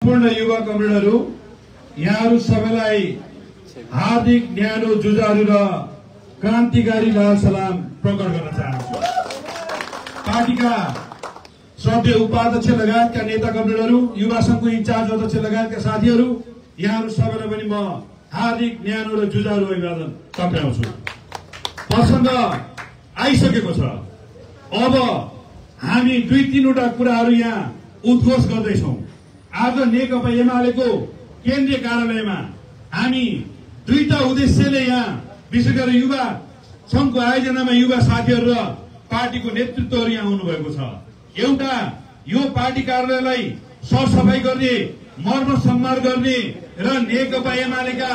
पूर्ण युवा कमरेडहरू यहाँहरू सबैलाई हार्दिक न्यानो जुझारु र क्रान्तिकारी लाल सलाम प्रकट गर्न चाहन्छु। पार्टीका श्रद्धेय उपाध्यक्ष लगायतका नेता कमरेडहरू, युवा संघको इन्चार्ज अध्यक्ष लगायतका साथीहरू, यहाँहरू सबैलाई पनि म हार्दिक न्यानो र जुझारु अभिवादन टक्राउँछु। प्रसङ्ग आइसकेको छ। अब हामी दुई तीनवटा कुराहरू यहाँ उद्घोष गर्दैछौँ। आज नेकपा एमालेको केन्द्रीय कार्यालयमा हामी दुईटा उद्देश्यले यहाँ विशेष गरी युवा संघको आयोजनामा युवा साथीहरू र पार्टीको नेतृत्वहरू यहाँ आउनुभएको छ। एउटा यो पार्टी कार्यालयलाई सरसफाई गर्ने, मर्मत सम्मार गर्ने र नेकपा एमालेका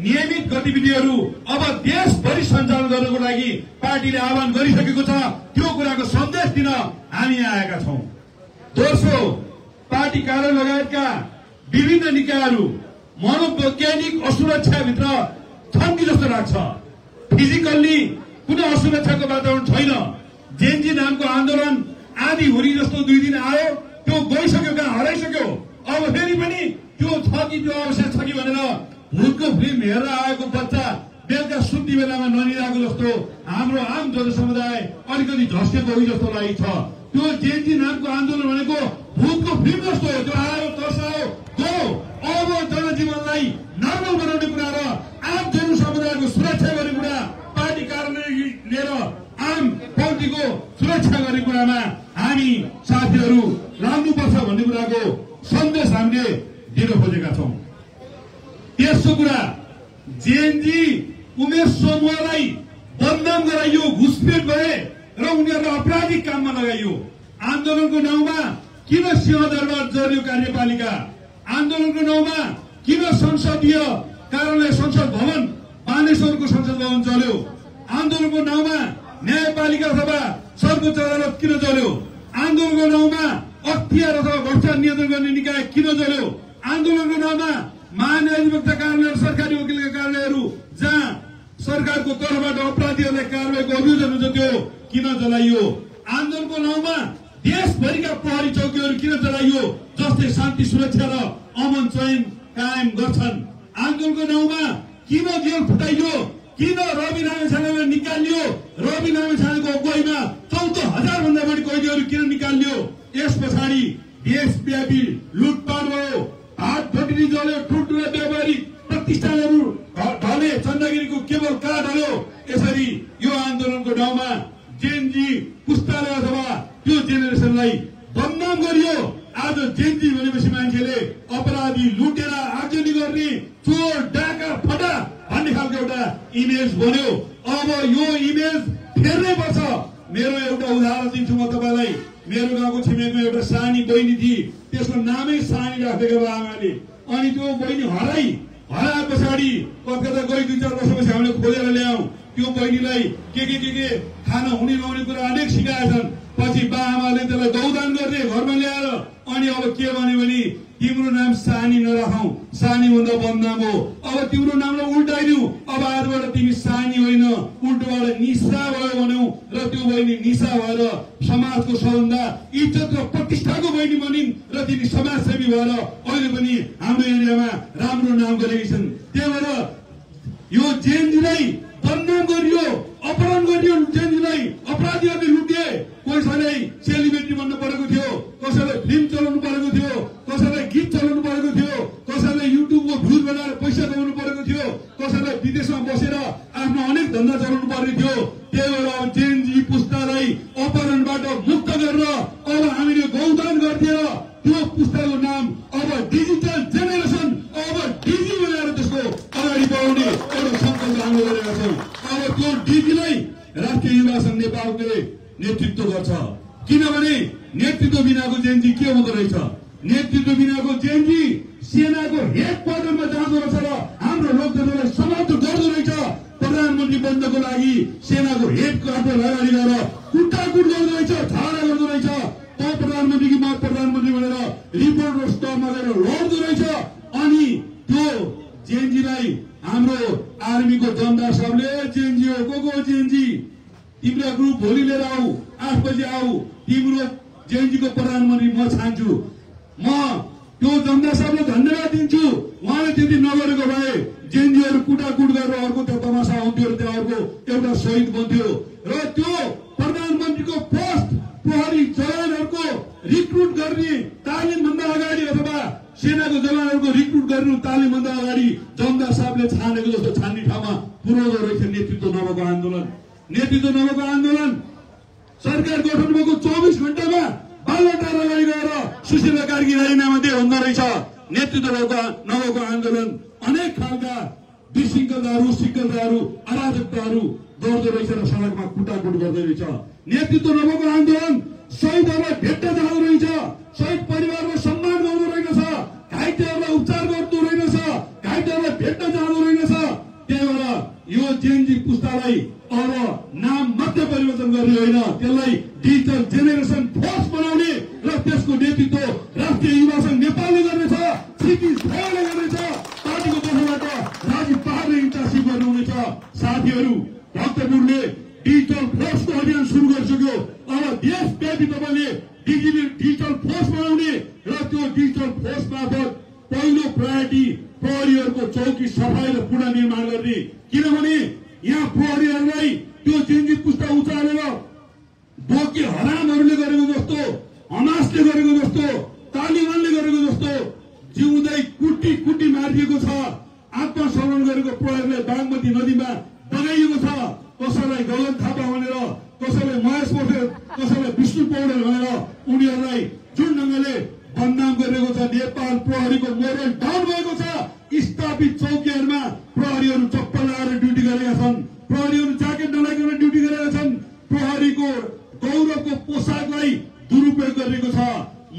नियमित गतिविधिहरू अब देशभरि सञ्चालन गर्नको लागि पार्टीले आह्वान गरिसकेको छ। त्यो कुराको सन्देश दिन हामी यहाँ आएका छौं। दोस्रो, पार्टी कार्यालय लगायतका विभिन्न निकायहरू मनोवैज्ञानिक असुरक्षाभित्र छन् कि जस्तो लाग्छ। फिजिकल्ली कुनै असुरक्षाको वातावरण छैन। जेएनजी नामको आन्दोलन आदि हुरी जस्तो 2 दिन आयो, त्यो गइसक्यो, कहाँ हराइसक्यो। अब फेरि पनि त्यो छ कि त्यो अवशेष छ कि भनेर भूतको फिल्म हेरेर आएको बच्चा बेलुका सुत्ने बेलामा ननिरहेको जस्तो हाम्रो आम जनसमुदाय अलिकति झस्केको हो जस्तो लागेको छ। त्यो जेएनजी नामको आन्दोलन भनेको भूतको फिल्म जस्तो हो। त्यो आयो, तर्सायो, गयो। अब जनजीवनलाई नर्मल बनाउने कुरा र आम जनसमुदायको सुरक्षा गर्ने कुरा, पार्टी कार्यालय लिएर आम पन्थीको सुरक्षा गर्ने कुरामा हामी साथीहरू लाग्नुपर्छ भन्ने कुराको सन्देश हामीले दिन खोजेका छौं। तेस्रो कुरा, जेएनजी उमेश समूहलाई बदनाम गराइयो, घुसपेट भए र उनीहरूलाई अपराधिक काममा लगाइयो। आन्दोलनको नाउँमा किन सिंहदरबार जर्यो कार्यपालिका? आन्दोलनको नाउँमा किन संसदीय कार्यालय, संसद भवन, बानेश्वरको संसद भवन चल्यो? आन्दोलनको नाउँमा न्यायपालिका अथवा सर्वोच्च अदालत किन चल्यो? आन्दोलनको नाउँमा अख्तियार अथवा भ्रष्टाचार नियन्त्रण गर्ने निकाय किन चल्यो? आन्दोलनको नाउँमा महान्यायाधिवक्ता कार्यालय, सरकारी वकिलका कार्यालयहरू जहाँ सरकारको तर्फबाट अपराधीहरूलाई कारवाहीको अभियोजन हुन्छ त्यो किन जलाइयो? आन्दोलनको नाउँमा देशभरिका प्रहरी चौकीहरू किन जलाइयो, जसले शान्ति सुरक्षा र अमन चयन कायम गर्छन्? आन्दोलनको नाउँमा किन जेल फुटाइयो? किन रवि लामेछानेलाई निकालियो? रवि लामेछानेको अगुवाईमा 14,000 भन्दा बढी कैदीहरू किन निकालियो? यस पछाडि देशव्यापी लुटपाट भयो, हात भटिनी जल्यो, ठुल्ठुला व्यापारिक प्रतिष्ठानहरू ढले, चन्दागिरीको केवल काठ हल्यो। यसरी यो आन्दोलनको नाउँमा जेएनजी पुस्ताले अथवा त्यो जेनेरेसनलाई बदनाम गरियो। आज जेएनजी भनेपछि मान्छेले अपराधी, लुटेर आर्जनी गर्ने, चोर, डाका, फटा भन्ने खालको एउटा इमेज बन्यो। अब यो इमेज फेर्नै पर्छ। मेरो एउटा उदाहरण दिन्छु म तपाईलाई। मेरो गाउँको छिमेकमा एउटा सानी बहिनी थिए, त्यसको नामै सानी राखेको बा आमाले। अनि त्यो बहिनी हराए पछाडि कलकत्ता गई 2-4 वर्षपछि हामीले खोजेर ल्यायौं। त्यो बहिनीलाई के खान हुने नहुने कुरा अनेक सिकाएछन्। पछि बा आमाले त्यसलाई गौदान गर्ने घरमा ल्याएर अनि अब के भन्यो भने तिम्रो नाम सानी नराखौ, सानी भन्दा बदनाम हो। अब तिम्रो नामलाई उल्टाइदिउ, अब आजबाट तिमी सानी होइन उल्टोबाट निशा भयो भन्यौ र त्यो बहिनी निशा भएर समाजको सबभन्दा इज्जत र प्रतिष्ठाको बहिनी बनिन् र तिनी समाजसेवी भएर अहिले पनि हाम्रो एरियामा राम्रो नाम गरेकी छन्। त्यही भएर यो जेएनजीलाई बदनाम गरियो, अपहरण गरियो। जेएनजीलाई अपराधीहरूले लुटे। कसैलाई सेलिब्रेटी बन्न परेको थियो, कसैलाई फिल्म चलाउनु परेको थियो, कसैलाई गीत चलाउनु परेको थियो, कसैलाई युट्युबको भ्युज बनाएर पैसा कमाउनु परेको थियो, कसैलाई विदेशमा बसेर आफ्नो अनेक धन्दा चलाउनु परेको थियो। त्यही भएर अब जेएनजी पुस्तालाई अपहरणबाट मुक्त गरेर अब हामीले गौदान गरिदिएर त्यो पुस्ताको नाम अब डिजिटल जेनेरेसन, अब डिजी बनाएर त्यसको अगाडि बढाउने एउटा संकल्प हामीले गरेका छौँ। अब त्यो डिजीलाई राष्ट्रिय युवा संघ नेपालले नेतृत्व गर्छ। किनभने नेतृत्व बिनाको जेएनजी के हुँदो रहेछ? नेतृत्व बिनाको जेएनजी सेनाको हेड क्वार्टरमा जाँदो रहेछ र हाम्रो लोकतन्त्रलाई समाप्त गर्दो रहेछ। प्रधानमन्त्री बन्नको लागि सेनाको हेड क्वार्टर अगाडि गएर कुटाकुट गर्दो रहेछ, झगडा गर्दो रहेछ। त प्रधानमन्त्री कि म प्रधानमन्त्री भनेर रिपोर्ट स्तरमा गएर लड्दो रहेछ। अनि त्यो जेएनजीलाई हाम्रो आर्मीको जमदार साहबले जेएनजी हो, को जेएनजी तिम्रो ग्रुप भोलि लिएर आऊ, 8 बजे आऊ, तिम्रो जेएनजी को प्रधानमन्त्री म चाहन्छु। म त्यो जमदार साहबले उहाँलाई धन्यवाद दिन्छु। उहाँले त्यति नगरेको भए जेएनजीहरू कुटाकुट गरेर अर्को त्यो तमासा आउँथ्यो, त्यहाँ अर्को एउटा शहीद बन्थ्यो र त्यो प्रधानमन्त्रीको पोस्ट प्रहरी जवानहरूको रिक्रुट गर्ने तालिमभन्दा अगाडि अथवा सेनाको जवानहरूको रिक्रुट गर्नु तालिमभन्दा अगाडि जमदार साहबले छानेको जस्तो छान्ने ठाउँमा पुर्याउँदो रहेछ नेतृत्व नभएको आन्दोलन। नेतृत्व नभएको आन्दोलन सरकार गठन भएको 24 घण्टामा बालुवाटार अगाडि गएर सुशीला कार्की राजीनामा दिए भन्दा रहेछ। नेतृत्व नभएको आन्दोलन अनेक खालका विशृङ्खलताहरू, शृङ्खलताहरू, अराजकताहरू गर्दो रहेछ र सडकमा कुटाकुट गर्दै रहेछ। नेतृत्व नभएको आन्दोलन शहीदहरूलाई भेट्न जाँदो रहेछ, शहीद परिवारलाई सम्मान गर्दो रहेछ, घाइतेहरूलाई उपचार गर्दो रहेछ, घाइतेहरूलाई भेट्न जाँदो रहेछ। त्यही भएर यो जेएनजी पुस्तालाई अब नाम मात्र परिवर्तन गर्ने होइन, त्यसलाई डिजिटल जेनेरेसन फोर्स बनाउने र त्यसको नेतृत्व राष्ट्रिय युवा संघ नेपालले गर्नेछ, सिपी झोले गर्नेछ। पार्टीको तर्फबाट राजीव पहाडले इन्चार्जसिप गर्नुहुनेछ। साथीहरू, भक्तपुरले डिजिटल फोर्सको अभियान सुरु गरिसक्यो। अब देशव्यापी तपाईँले डिजिटल फोर्स बनाउने र त्यो डिजिटल फोर्स मार्फत पहिलो प्रायोरिटी प्रहरीहरूको चौकी सफाई र पुनर्निर्माण गर्ने। किनभने यहाँ प्रहरीहरूलाई त्यो जेएनजी पुस्ता उचालेर बोके हरामहरूले गरेको जस्तो, हमासले गरेको जस्तो, तालिबानले गरेको जस्तो जिउँदै कुटी कुटी मारिएको छ। आत्मसमर्पण गरेको प्रहरीलाई बागमती नदीमा बगाइएको छ। कसैलाई गगन थापा भनेर, कसैलाई महेश पोखरेल, कसैलाई विष्णु पौडेल भनेर उनीहरूलाई जुन ढङ्गले बदनाम गरेको छ। नेपाल प्रहरीको मोरल डाउन भएको छ। स्थापित चौकीहरूमा प्रहरीहरू चप्पल लगाएर ड्युटी गरेका छन्, प्रहरीहरू ज्याकेट नलाइकन ड्युटी गरेका छन्। प्रहरीको गौरवको पोसाकलाई दुरुपयोग गरेको छ।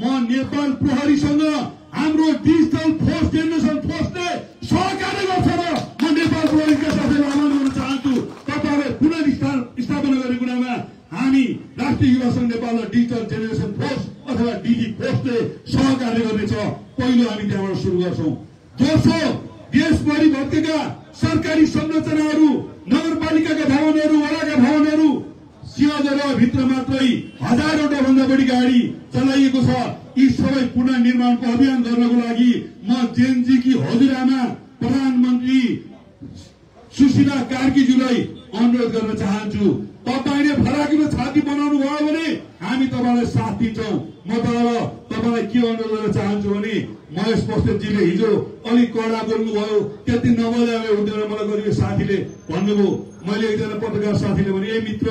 म नेपाल प्रहरीसँग हाम्रो डिजिटल फोर्स जेनेरेसन फोर्सले सहकार्य गर्छ र म नेपाल प्रहरीका साथै आह्वान गर्न चाहन्छु। तपाईँलाई पुनर्स्थापना गर्ने कुरामा हामी राष्ट्रिय युवा संघ नेपाल र डिजिटल जेनेरेसन फोर्स अथवा डिजी फोर्सले सहकार्य गर्नेछ। पहिलो हामी त्यहाँबाट सुरु गर्छौं। दोस्रो, देशभरि भत्केका सरकारी संरचनाहरू, नगरपालिकाका भवनहरू, वडाका भवनहरू सिंहदरबारभित्र मात्रै 1000वटा भन्दा बढी गाडी चलाइएको छ। यी सबै पुनर्निर्माणको अभियान गर्नको लागि म जेएनजीकी हजुरआमा प्रधानमन्त्री सुशीला कार्कीज्यूलाई अनुरोध गर्न चाहन्छु। तपाईले फराकिलो छाती बनाउनु भयो भने हामी तपाईलाई साथ दिन्छौं। म तपाईलाई के अनुरोध गर्न चाहन्छु भने महेश पोखरेलजीले हिजो अलिक कडा बोल्नुभयो, त्यति नबोलाए हुँदैन। मलाई गरिब साथीले भन्नुभयो, मैले एकजना पत्रकार साथीले भने, ए मित्र,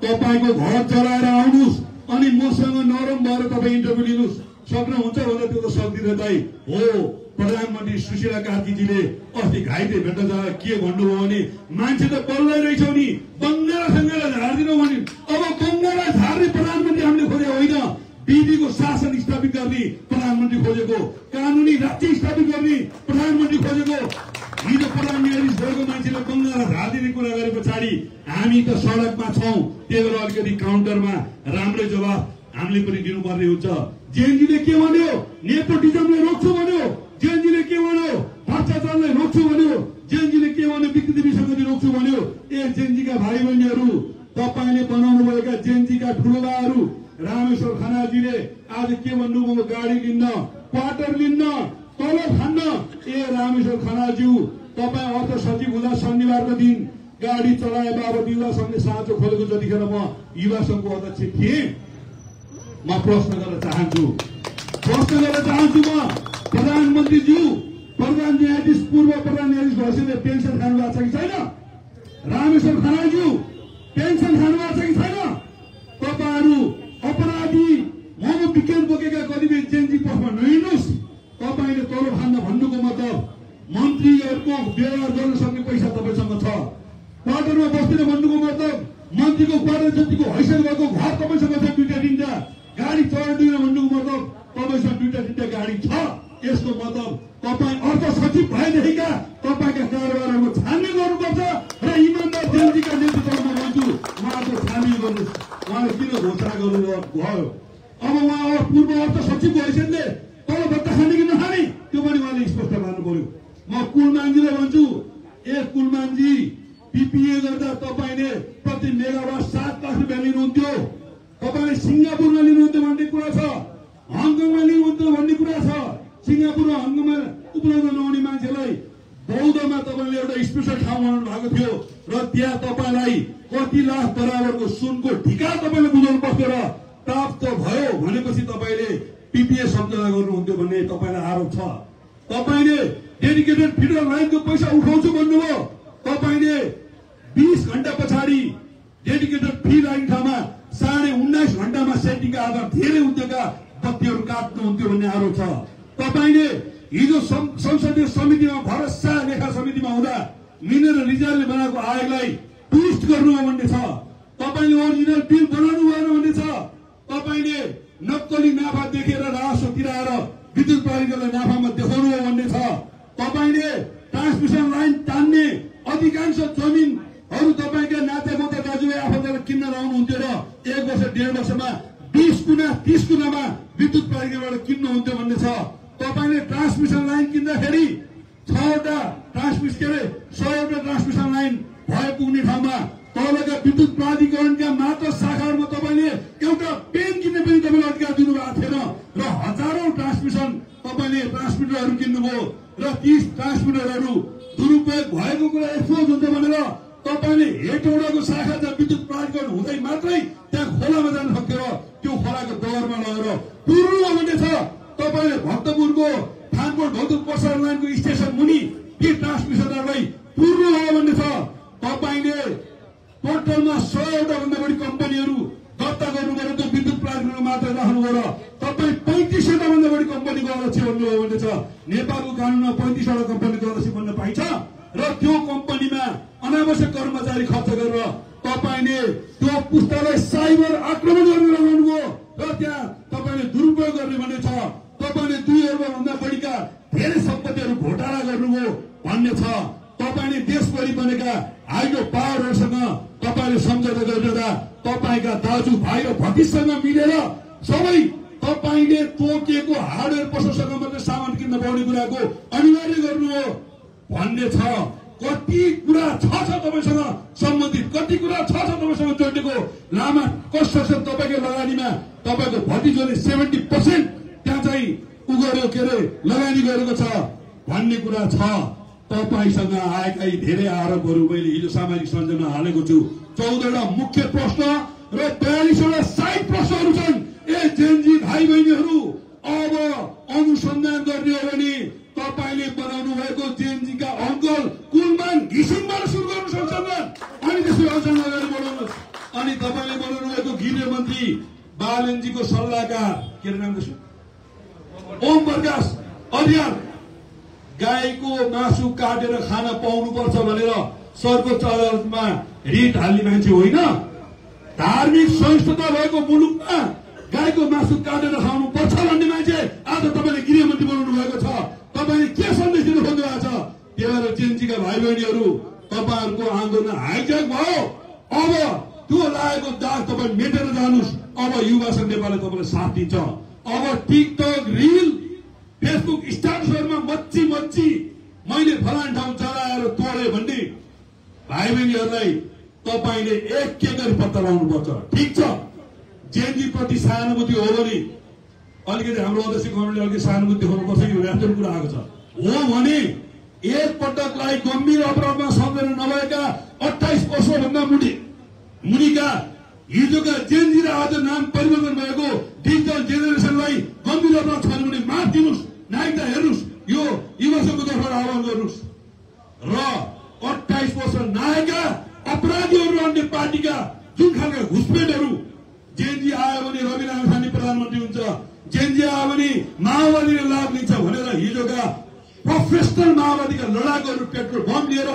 तपाईको घर चलाएर आउनुस् अनि मसँग नरम भएर तपाई इन्टरभ्यू लिनुस्, सक्नुहुन्छ भन्दा त्यो त सक्दिन दाइ हो। प्रधानमन्त्री सुशीला कार्कीजीले अस्ति घाइते भेट्न जाँदा के भन्नुभयो भने, मान्छे त बल्लै रहेछौ नि, बङ्गालासँगलाई झारिदिनु भने। अब बङ्गालाई झार्ने प्रधानमन्त्री हामीले खोजेको होइन, विधिको शासन स्थापित गर्ने प्रधानमन्त्री खोजेको, कानुनी राज्य स्थापित गर्ने प्रधानमन्त्री खोजेको। हिजो प्रधान न्यायाधीश भएको मान्छेले बङ्गाला झारिदिने कुरा गरे पछाडि हामी त सडकमा छौं। त्यही भएर अलिकति काउन्टरमा राम्रै जवाब हामीले पनि दिनुपर्ने हुन्छ। जेएनजीले के भन्यो? नेपोटिजमलाई रोक्छु भन्यो। जेएनजीले के भन्यो? भ्रष्टाचारलाई रोक्छु भन्यो। जेएनजीले के भन्यो? विकृति विसङ्गति रोक्छु भन्यो। ए जेएनजीका भाइ बहिनीहरू, तपाईले बनाउनु भएका जेएनजीका ठुलोबाहरू रामेश्वर खनालजीले आज के भन्नुभयो? गाडी लिन्न, क्वार्टर लिन्न, तलब खान्न। ए रामेश्वर खनालज्यू, तपाई अर्थ सचिव हुँदा शनिबारको दिन गाडी चलाए बाबत युवा संघले साँचो खोलेको जतिखेर म युवा संघको अध्यक्ष थिएँ। म प्रश्न गर्न चाहन्छु म प्रधानमन्त्रीज्यू, प्रधान न्यायाधीश, पूर्व प्रधान न्यायाधीश भएपछि पेन्सन खानु भएको छ कि छैन? रामेश्वर खनालज्यू, पेन्सन खानु भएको छ कि छैन? तपाईहरू अपराधी मनोविज्ञान बोकेका कतिपय जेएनजी पक्षमा नहिँड्नुहोस्। तपाईले तलब खान्न भन्नुको मतलब मन्त्रीहरूको व्यवहार गर्न सक्ने पैसा तपाईसँग छ। क्वार्टरमा बस्दिन भन्नुको मतलब मन्त्रीको क्वार्टर जतिको हैसियत भएको घर तपाईसँग छ, 2-3टा गाडी चढ्दैन भन्नुको मतलब तपाईसँग 2-3टा गाडी छ। यसको मतलब तपाई अर्थ सचिव भएदेखिका तपाईका कारोबारहरूको छानबिन गर्नुपर्छ र इमानदार जेएनजीका नेतृत्वमा भन्छु, उहाँको छानबिन गर्नुहोस्। उहाँले किन घोषणा गर्नुभयो? अब उहाँ पूर्व अर्थ सचिवको हैसियतले तल भत्ता खाने कि नखाने त्यो पनि उहाँले स्पष्ट पार्नु पर्यो। म कुलमानजीलाई भन्छु, ए कुलमानजी, पीपीए गर्दा तपाईले प्रति मेगावाट 7 लाख रुपियाँ लिनुहुन्थ्यो। तपाईले सिङ्गापुरमा लिनुहुन्थ्यो भन्ने कुरा छ, हङकङमा लिनुहुन्थ्यो भन्ने कुरा छ। सिङ्गापुर हङकङमा उपलब्ध नहुने मान्छेलाई बौद्धमा तपाईँले एउटा स्पेसल ठाउँ बनाउनु भएको थियो र त्यहाँ तपाईँलाई कति लाख बराबरको सुनको ढिका तपाईँले बुझाउनु पर्थ्यो र प्राप्त भयो भनेपछि तपाईँले पीपीए सम्झौता गर्नुहुन्थ्यो भन्ने तपाईँलाई आरोप छ। तपाईँले डेडिकेटेड फिडर लाइनको पैसा उठाउँछु भन्नुभयो। तपाईँले 20 घण्टा पछाडि डेडिकेटेड फी लाइन ठाउँमा 19.5 घण्टामा सेटिङका आधार धेरै उद्योगका बत्तीहरू काट्नुहुन्थ्यो भन्ने आरोप छ। तपाईँले हिजो संसदीय समितिमा भरोसा लेखा समितिमा हुँदा मिनेर रिजालले बनाएको आयोगलाई ट्विस्ट गर्नुभयो भन्ने छ। तपाईँले ओरिजिनल बिल बनाउनु भएन भन्ने छ। तपाईँले नक्कली नाफा देखेर राजस्व तिराएर विद्युत प्राधिकरणलाई नाफामा देखाउनु हो भन्ने छ। तपाईँले ट्रान्समिसन लाइन तान्ने अधिकांश जमिनहरू तपाईँका नाता गोता दाजुभाइ आफन्तलाई किन्न लाउनुहुन्थ्यो र 1 वर्ष 1.5 वर्षमा 20 गुणा 30 गुणामा विद्युत प्राधिकरणबाट किन्नुहुन्थ्यो भन्ने छ। तपाईँले ट्रान्समिसन लाइन किन्दाखेरि 100वटा ट्रान्समिसन लाइन भए पुग्ने ठाउँमा तलका विद्युत प्राधिकरणका मात्र शाखाहरूमा तपाईँले एउटा पेन किन्ने पनि तपाईँले अधिकार दिनुभएको थिएन र हजारौं ट्रान्समिसन तपाईँले ट्रान्समिटरहरू किन्नुभयो र ती ट्रान्समिटरहरू दुरुपयोग भएको कुरा एक्सपोज हुन्छ भनेर तपाईँले हेटौडाको शाखा जहाँ विद्युत प्राधिकरण हुँदै मात्रै त्यहाँ खोलामा जान सक्थ्यो र त्यो खोलाको डगरमा लगेर पुर्नु भन्ने छ। तपाईँले भक्तपुरको थानकोट भौतिक प्रसारण लाइनको स्टेसन मुनि ती ट्रान्समिसनरलाई पुर्नु हो भन्ने छ। तपाईँले टोटलमा 100वटा भन्दा बढी कम्पनीहरू दर्ता गर्नुभयो त्यो विद्युत प्राधिकरण मात्र राख्नुभयो र तपाईँ 35वटा भन्दा बढी कम्पनीको अलक्ष्य भन्नुभयो भन्ने छ। नेपालको कानुनमा 35वटा कम्पनीको अलक्ष्य भन्न पाइन्छ र त्यो कम्पनीमा अनावश्यक कर्मचारी खर्च गरेर तपाईँले त्यो पुस्तालाई साइबर आक्रमण गर्न लगाउनुभयो र त्यहाँ तपाईँले दुरुपयोग गर्ने भन्ने छ। तपाईँले 2 अर्ब भन्दा बढीका धेरै सम्पत्तिहरू घोटाला गर्नुभयो भन्ने छ। तपाईँले देशभरि बनेका हाइड्रो पावरहरूसँग तपाईँले सम्झौता गर्दा तपाईँका दाजुभाइ र भतिजसँग मिलेर सबै तपाईँले तोकिएको हार्डवेयर पसलसँग मात्रै सामान किन्न पाउने कुराको अनिवार्य गर्नुभयो भन्ने छ। कति कुरा छ तपाईँसँग सम्बन्धित, कति कुरा छ तपाईँसँग जोडिएको। लामा कन्स्ट्रक्सन तपाईँको लगानीमा तपाईँको भतिजोले 70% त्यहाँ चाहिँ उगर्यो के अरे लगानी गरेको छ भन्ने कुरा छ। तपाईसँग आएका यी धेरै आरोपहरू मैले हिजो सामाजिक सञ्जालमा हालेको छु। 14वटा मुख्य प्रश्न र 42वटा साइड प्रश्नहरू छन्। जेनजी भाइ बहिनीहरू अब अनुसन्धान गर्ने हो भने तपाईँले बनाउनु भएको जेनजीका अङ्कल कुलमान घिसिङबाट सुरु गर्नु संसदमा अनि त्यसपछि अनुसन्धान अगाडि बढाउनुहोस्। अनि तपाईँले बनाउनु भएको गृहमन्त्री बालनजीको सल्लाहकार के नाम त्यसो ओम प्रकाश अरियाल गाईको मासु काटेर खान पाउनुपर्छ भनेर सर्वोच्च अदालतमा रिट हाल्ने मान्छे होइन। धार्मिक सहिष्णुता भएको मुलुकमा गाईको मासु काटेर खानु पर्छ भन्ने मान्छे आज तपाईँले गृहमन्त्री बनाउनु भएको छ। तपाईँले के सन्देश दिनु खोज्नु भएको छ? त्यही भएर जेनजीका भाइ बहिनीहरू तपाईँहरूको आन्दोलन हाइज्याक भयो। अब त्यो लागेको दाग तपाईँ मेटेर जानुहोस्। अब युवा संघ नेपालले तपाईँलाई साथ दिन्छ। अब टिकटक रिल फेसबुक स्टाटसहरूमा मच्ची मैले फलान ठाउँ चलाएर तोडे भन्ने भाइ बहिनीहरूलाई तपाईँले एक गरी पत्ता लगाउनुपर्छ। ठिक छ, जेनजी प्रति सहानुभूति हो भने अलिकति हाम्रो अध्यक्ष कमिटीले अलिकति सहानुभूति देखाउनुपर्छ कि भन्ने कुरा आएको छ। हो भने एक पटकलाई गम्भीर अपराधमा सम्झना नभएका 28 वर्षभन्दा मुनिका हिजोका जेनजी र आज नाम परिवर्तन भएको डिजिटल जेनेरेसनलाई गम्भीर अपराध छ भने माफ दिनुहोस्, नागरिकता हेर्नुहोस्, यो युवा संघको तर्फबाट आह्वान गर्नुहोस्। र 28 वर्ष नआएका अपराधीहरू अन्य पार्टीका जुन खालका घुसपेटहरू जेनजी आयो भने रवि लामिछाने प्रधानमन्त्री हुन्छ, जेनजी आयो भने माओवादीले लाभ लिन्छ भनेर हिजोका प्रोफेसनल माओवादीका लडाकुहरू पेट्रोल बम लिएर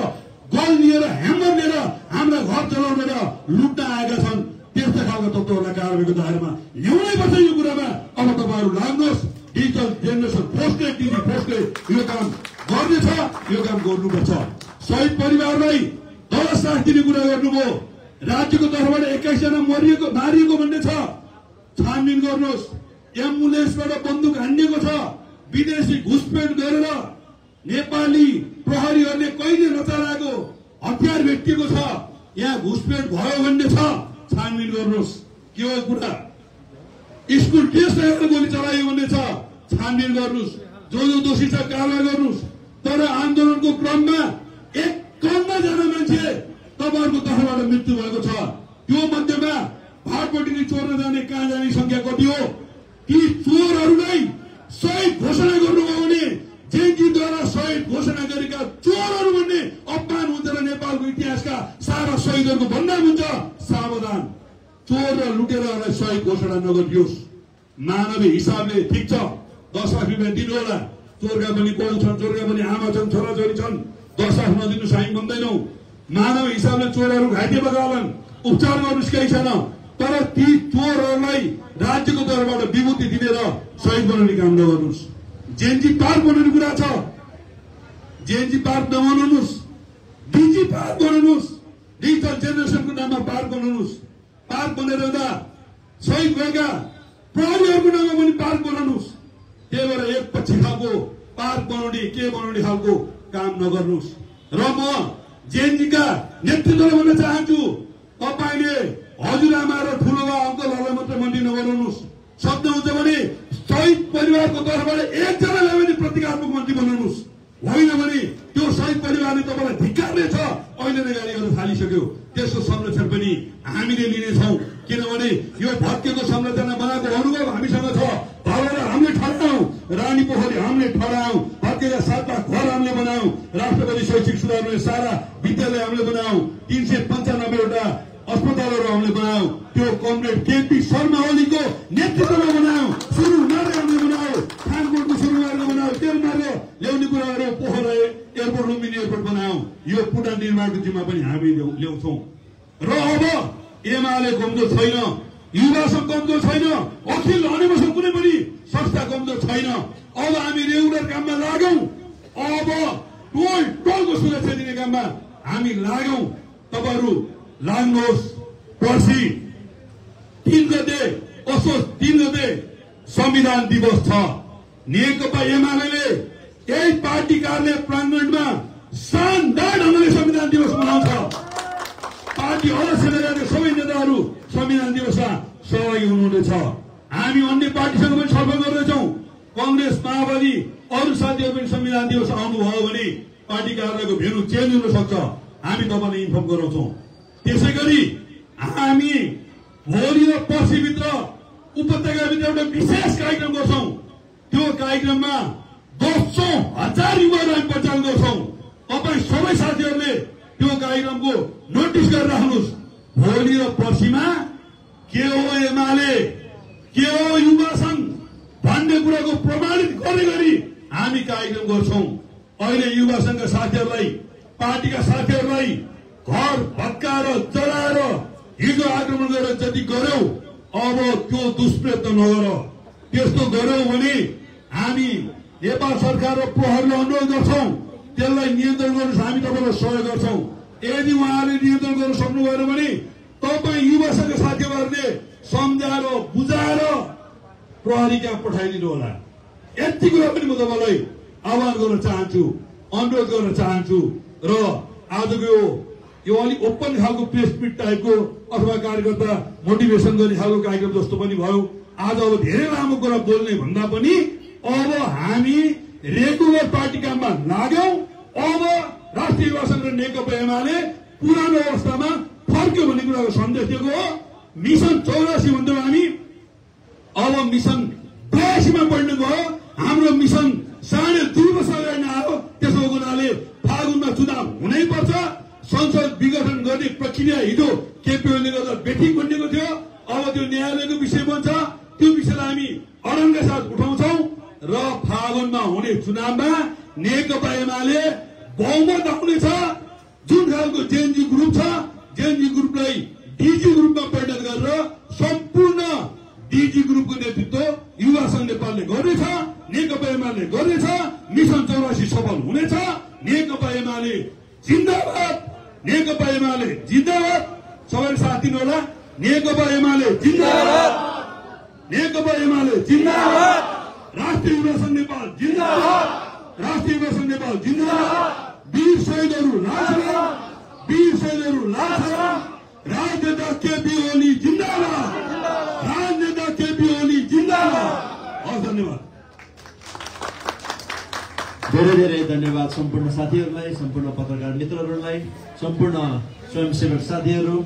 गल लिएर ह्यामर लिएर हाम्रा घर चलाउन र लुट्न आएका छन्। त्यस्ता खालका तत्त्वहरूलाई कारबाहीको दायरामा ल्याउनै पर्छ। यो कुरामा अब तपाईँहरू लाग्नुहोस्। डिजिटल जेनेरेसन फोर्सले यो काम गर्नेछ, यो काम गर्नुपर्छ। शहीद परिवारलाई 10 लाख दिने कुरा गर्नुभयो। राज्यको तर्फबाट 21 जना मारिएको भन्ने छ, छानबिन गर्नुहोस्। एम्बुलेन्सबाट बन्दुक हानिएको छ, विदेशी घुसपेट गरेर नेपाली प्रहरीहरूले कहिले नचलाएको हतियार भेटिएको छ, यहाँ घुसपेट भयो भन्ने छ, छानबिन गर्नुहोस्। के हो कुरा? स्कुल ड्रेस लगाएर गोली चलायो भन्ने छ, छानबिन गर्नुहोस्। जो दोषी छ कारवाही गर्नुहोस्। तर आन्दोलनको क्रममा 51 जना मान्छे तपाईहरुको तर्फबाट मृत्यु भएको छ। त्यो मध्येमा भाटपट्टि चोर्न जाने कहाँ जाने संख्या कति हो? ती चोरहरूलाई शहीद घोषणा गर्नुभयो भने जेएनजीद्वारा शहीद घोषणा गरेका चोरहरू भन्ने अपमान हुन्छ र नेपालको इतिहासका सारा शहीदहरूको बदनाम हुन्छ। सावधान, चोर र लुटेराहरूलाई शहीद घोषणा नगरियोस्। मानवीय हिसाबले ठिक छ 10 लाख रुपियाँ दिनु होला। चोरका पनि बाउ छन्, चोरका पनि आमा छन्, छोराछोरी छन्, 10 लाख नदिनु हामी भन्दैनौ। मानव हिसाबले चोरहरू घाइते भएका होलान्, उपचार गर्नुस् केही छैन। तर ती चोरहरूलाई राज्यको तर्फबाट विभूति दिएर शहीद बनाउने काम नगर्नुहोस्। जेएनजी पार्क बनाउने कुरा छ, जेएनजी पार्क नबनाउनुहोस्, डिजी पार्क बनाउनुहोस्। डिजिटल जेनेरेसनको नाममा पार्क बनाउनुहोस्। पार्क बनेर हुँदा शहीद भएका प्रहरीहरूको नाममा पनि पार्क बनाउनुहोस्। त्यही भएर एक पछि खालको पार्क बनाउने के बनाउने खालको काम नगर्नुहोस्। र म जेएनजीका नेतृत्वले भन्न चाहन्छु, तपाईले हजुरआमा र ठुलोबा अङ्कलहरूलाई मात्रै मन्त्री नबनाउनुहोस्। शब्द हुन्छ भने शहीद परिवारको तर्फबाट एकजनालाई पनि प्रतीकात्मक मन्त्री बनाउनुहोस्। होइन भने त्यो शहीद परिवारले तपाईलाई धिक्कार्ने छ। अहिले नै गाडी गर्न थालिसक्यो। त्यसको संरक्षण पनि हामीले लिनेछौँ। किनभने यो भत्केको संरचना बनाएको अनुभव हामीसँग छ। धरोहर हामीले ठडायौँ, रानी पोखरी हामीले ठडायौँ, भत्केका 7 लाख घर हामीले बनायौँ, राष्ट्रपति शैक्षिक सुधार सारा विद्यालय हामीले बनायौँ, 395 वटा अस्पतालहरू हामीले बनायौँ। त्यो कमरेड केपी शर्मा ओलीको नेतृत्वमा बनायौँ। सुरु मार्ग हामीले बनायौँ, खानकोटको सुरु मार्ग बनायौँ, तेल मार्ग ल्याउने कुराहरू पोखरा एयरपोर्ट लुम्बिनी एयरपोर्ट बनायौँ। यो पुटा निर्माणको जिम्मा पनि हामी ल्याउँछौँ। र अब एमाले कमजोर छैन, युवा संघ कमजोर छैन, अखिल अनिवार्य कुनै पनि संस्था कमजोर छैन। अब हामी रेगुलर काममा लागौँ। अब टोलको सुरक्षा दिने काममा हामी लागौँ। तपाईहरु लाग्नुहोस्। पर्सि 3 गते असोज 3 गते संविधान दिवस छ। नेकपा एमाले यही पार्टी कार्यालय प्राङ्गणमा शानदार ढङ्गले संविधान दिवस मनाउँछ। पार्टी अवश्य लगाउने सबै नेताहरू संविधान दिवसमा सहभागी हुनुहुनेछ। हामी अन्य पार्टीसँग पनि छलफल गर्दैछौँ। कांग्रेस, माओवादी अरू साथीहरू पनि संविधान दिवस आउनुभयो भने पार्टी कार्यालयको भेन्यू चेन्ज हुन सक्छ। हामी तपाईलाई इन्फर्म गराउँछौँ। त्यसैगरी हामी भोलि र पर्सिभित्र उपत्यकाभित्र एउटा विशेष कार्यक्रम गर्छौँ। त्यो कार्यक्रममा 200,000 युवाहरू हामी प्रचार गर्छौँ। तपाईँ सबै साथीहरूले त्यो कार्यक्रमको नोटिस गरेर राख्नुहोस्। भोलि र पर्सिमा के हो एमाले, के हो युवा संघ भन्ने कुराको प्रमाणित गर्ने गरी हामी कार्यक्रम गर्छौँ। अहिले युवा संघका साथीहरूलाई, पार्टीका साथीहरूलाई घर भत्काएर जलाएर हिजो आक्रमण गरेर जति गर्यौ, अब त्यो दुष्प्रयत्न नगर। त्यस्तो गर्यौ भने हामी नेपाल सरकार र प्रहरीलाई अनुरोध गर्छौं, त्यसलाई नियन्त्रण गर्न हामी तपाईलाई सहयोग गर्छौं। यदि उहाँले नियन्त्रण गर्न सक्नु भएन भने तपाई युवा संघका साथीहरूले सम्झाएर बुझाएर प्रहरी कहाँ पठाइदिनु होला। यति कुरा पनि म तपाईलाई आह्वान गर्न चाहन्छु, अनुरोध गर्न चाहन्छु। र आजको यो अलि ओपन खालको प्रेस मिट टाइपको अथवा कार्यकर्ता मोटिभेसन गर्ने खालको कार्यक्रम जस्तो पनि भयो। आज अब धेरै लामो कुरा बोल्ने भन्दा पनि अब हामी रेगुलर पार्टी काममा लाग्यौं। अब राष्ट्रिय युवा संघ र नेकपा एमाले पुरानो अवस्थामा फर्क्यो भन्ने कुराको सन्देश दिएको हो। मिसन 84 भन्दा हामी अब मिसन 82 मा बढ्नु गयो। हाम्रो मिसन 2.5 वर्ष अगाडि आयो। त्यसो हुनाले फागुनमा चुनाव हुनै पर्छ। संसद विघटन गर्ने प्रक्रिया हिजो केपी ओलीले गर्दा बेठिक बनिएको थियो। अब त्यो न्यायालयको विषय बन्छ। त्यो विषयलाई हामी अडङ्गका साथ उठाउँछौं र फागुनमा हुने चुनावमा नेकपा एमाले बहुमत आउनेछ। जुन खालको जेएनजी ग्रुप छ, जेएनजी ग्रुपलाई डीजी ग्रुपमा परिणत गरेर सम्पूर्ण डीजी ग्रुपको नेतृत्व युवा संघ नेपालले गर्नेछ, नेकपा एमाले गर्नेछ। मिसन 84 सफल हुनेछ। नेकपा एमाले जिन्दाबाद, नेकपा एमाले जिन्दाबाद। सबैले साथ दिनु होला। नेकपा एमाले जिन्दाबाद, नेकपा एमाले जिन्दाबाद। राष्ट्रिय युवा संघ नेपाल जिन्दाबाद, राष्ट्रिय युवा संघ नेपाल जिन्दाबाद। वीर शहीदहरू लाल सलाम, वीर शहीदहरू लाल सलाम। राजनेता केपी ओली जिन्दाबाद, जिन्दाबाद। राजनेता केपी ओली जिन्दाबाद। राजनेता केपी ओली जिन्दाबाद। राजनेता केपी ओली जिन्दाबाद। राजनेता केपी ओली जिन्दाबाद। राजनेता केपी ओली जिन्दाबाद। राजनेता केपी ओली जिन्दाबाद। 2 minutes. धेरै धेरै धन्यवाद सम्पूर्ण साथीहरूलाई, सम्पूर्ण पत्रकार मित्रहरूलाई, सम्पूर्ण स्वयंसेवक साथीहरू।